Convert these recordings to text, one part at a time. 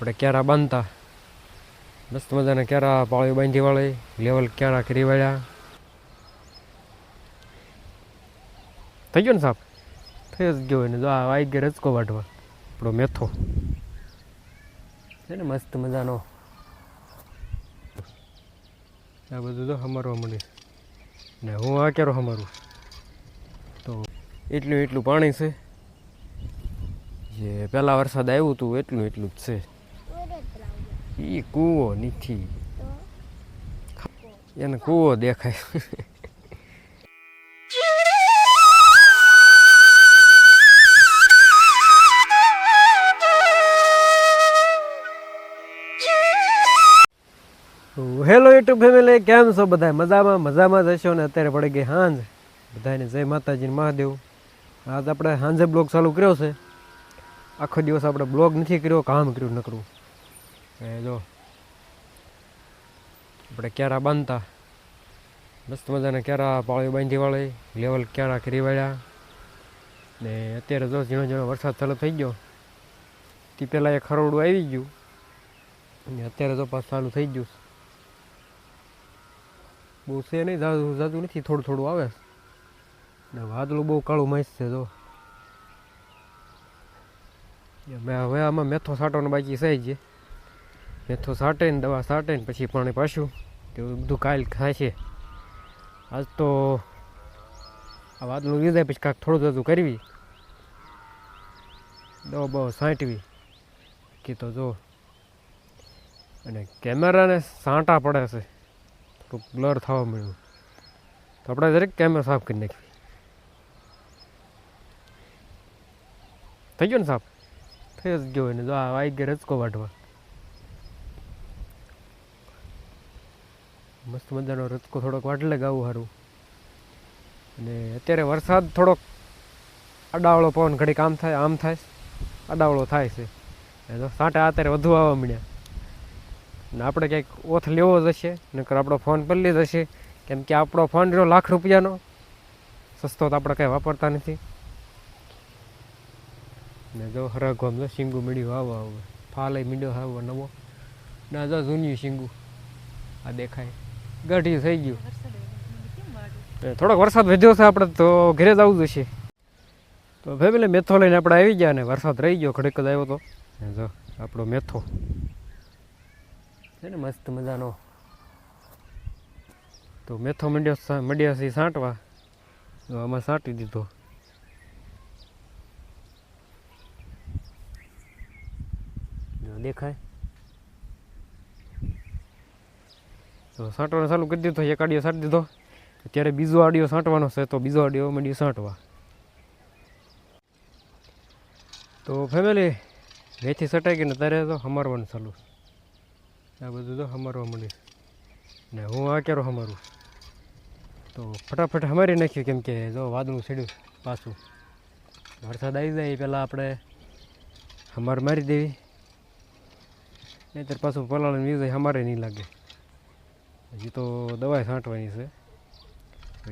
આપણે ક્યારા બાંધતા મસ્ત મજાના ક્યારા પાળી બાંધી વાળી લેવલ ક્યારા કરી વાળ્યા થઈ ગયો ને સાહેબ થઈ જ ગયો ને જો આ આવી ગયો રચકો વાટવા આપણો મેથો છે ને મસ્ત મજાનો આ બધું તો હમારવા મળે ને હું આ ક્યારો હમારું તો એટલું પાણી છે જે પહેલાં વરસાદ આવ્યું હતું એટલું જ છે એ કૂવો નથી એને કૂવો દેખાય હેલો યુટ્યુબ ફેમિલી, કેમ છો બધા? મજામાં જ હશો ને? અત્યારે પડી ગઈ સાંજ. બધાને જય માતાજી મહાદેવ. આજ આપણે સાંજે બ્લોગ ચાલુ કર્યો છે. આખો દિવસ આપણે બ્લોગ નથી કર્યો, કામ કર્યું નકરું. જો આપણે ક્યારા બાંધતા મસ્ત મજાના ક્યારા પાળી બાંધી વાળી લેવલ ક્યારા કરી વાળ્યા ને અત્યારે જો ઝીણો વરસાદ ચાલુ થઈ ગયો. તે પહેલાં એક ખરોડું આવી ગયું અને અત્યારે તો પાછું ચાલુ થઈ ગયું. બહુ છે નહીં, જાજુ નથી, થોડું આવે ને વાદળું બહુ કાળું મસ્ત છે. જો હવે આમાં મેથો છાંટવાનો બાકી છે જ. મેથો છાંટે ને દવા છાંટે ને પછી પાણી પાછું તેવું બધું કાલ થાય છે. આજ તો આ વાદળું લીધાય પછી કાંઈક થોડું જાજુ કરવી, દવા બહુ છાંટવી કે તો જો. અને કેમેરાને સાંટા પડે છે, થોડુંક બ્લર થવા મળ્યું તો આપણે દરેક કેમેરા સાફ કરી નાખવી. થઈ ગયો ને સાફ? થઈ જ ગયો ને જો આ આવી ગયો રચકો વાટવા મસ્ત મજાનો રચકો થોડોક વાટલે ગાવું સારું. અને અત્યારે વરસાદ થોડોક આડાવળો પવન ઘડીક આમ થાય આડાવળો થાય છે. તો સાંટા અત્યારે વધુ આવવા મળ્યા ને આપણે ક્યાંક ઓથ લેવો જ હશે, નકર આપણો ફોન પલ્લી જ હશે. કેમ કે આપણો ફોન રહ્યો લાખ રૂપિયાનો, સસ્તો તો આપણે કાંઈ વાપરતા નથી. ને જો હરગો આમ જો શીંગું મીડ્યું આવો ફાલે મીડ્યો આવો નવો ના જો જૂન્યું શીંગું આ દેખાય ગઢી થઈ ગયું. થોડોક વરસાદ વધ્યો છે આપણે તો ઘરે જ આવવું જશે. તો ફેમિલી મેથો લઈને આપણે આવી ગયા ને વરસાદ રહી ગયો, ઘડીક જ આવ્યો તો. જો આપણો મેથો છે ને મસ્ત મજાનો. તો મેથો મંડ્યા છે છાંટવા, તો આમાં છાંટી દીધો. દેખાય તો છાંટવાનું ચાલુ કરી દીધો. એક આડિયો છાંટી દીધો, અત્યારે બીજો આડિયો છાંટવાનો છે, તો બીજો આડિયો મંડ્યો છાંટવા. તો ફેમિલી મેથી છટાઈ ગઈ ને ત્યારે તો હમારવાનું ચાલુ. આ બધું તો હમારવા મળે ને હું આ ક્યારો હમારું તો ફટાફટ હમારી નાખ્યું. કેમ કે જો વાદળું છેડ્યું પાછું, વરસાદ આવી જાય પહેલાં આપણે હમાર મારી દેવી, નહીંતર પાછું પલાળીને વીજ હમારે નહીં લાગે. હજી તો દવા છાંટવાની છે,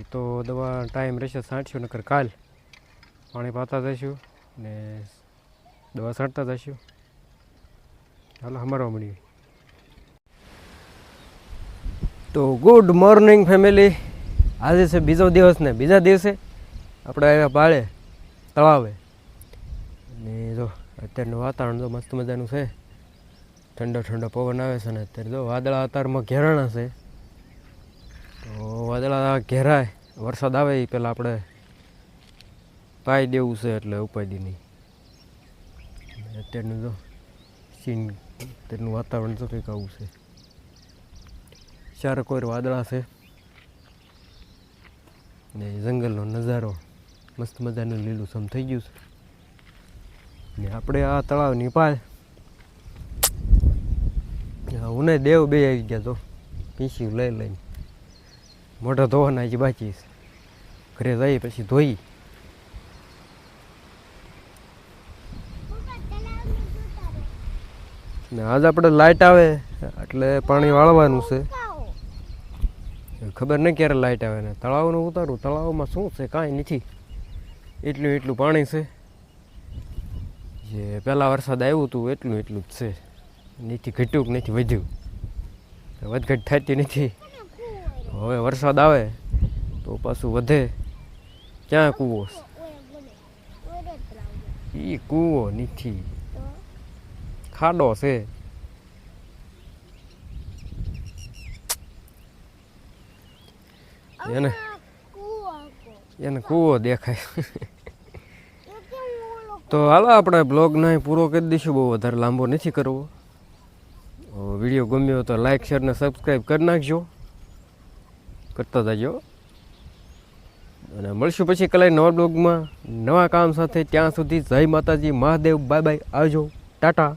એ તો દવા ટાઈમ રહેશે છાંટશું, નકર કાલ પાણી પાતા જઈશું ને દવા છાંટતા જઈશું. ચાલો હમારવા મળીએ. તો ગુડ મોર્નિંગ ફેમિલી. આજે છે બીજો દિવસ ને બીજા દિવસે આપણે આવ્યા બાળે તળાવે. અને જો અત્યારનું વાતાવરણ જો મસ્ત મજાનું છે, ઠંડો પવન આવે છે. ને અત્યારે જો વાદળા અત્યારમાં ઘેરાણા છે, તો વાદળા ઘેરાય વરસાદ આવે એ પહેલાં આપણે પાઈ દેવું છે, એટલે ઉપાડી નહીં. અત્યારનું જો સીન, અત્યારનું વાતાવરણ તો કંઈક આવું છે. ચારે કોઈ વાદળા છે ને જંગલનો નજારો મસ્ત મજાનું લીલુંછમ થઈ ગયું છે. ને આપણે આ તળાવની પાળ ઉને દેવ બે આવી ગયા. તો પીસ્યું લઈને મોઢા ધોવાના જ બાકી છે. ઘરે જઈએ પછી ધોઈ. ને આજ આપણે લાઇટ આવે એટલે પાણી વાળવાનું છે. ખબર નહીં ક્યારે લાઇટ આવે ને તળાવનું ઉતારું. તળાવમાં શું છે? કાંઈ નથી, એટલું પાણી છે. જે પહેલાં વરસાદ આવ્યું હતું એટલું જ છે. નથી ઘટ્યું કે નથી વધ્યું, વધઘટ થતી નથી. હવે વરસાદ આવે તો પાછું વધે. ક્યાં કૂવો? એ કૂવો નથી, ખાડો છે. એને કૂવો દેખાય. તો હાલો આપણે બ્લોગને પૂરો કરી દઈશું, બહુ વધારે લાંબો નથી કરવો. વિડીયો ગમ્યો તો લાઈક શેર ને સબસ્ક્રાઈબ કરી નાખજો, કરતા જજો. અને મળશું પછી કલાઈ નવા બ્લોગમાં નવા કામ સાથે. ત્યાં સુધી જય માતાજી, મહાદેવ, બાય બાય, આવજો, ટાટા.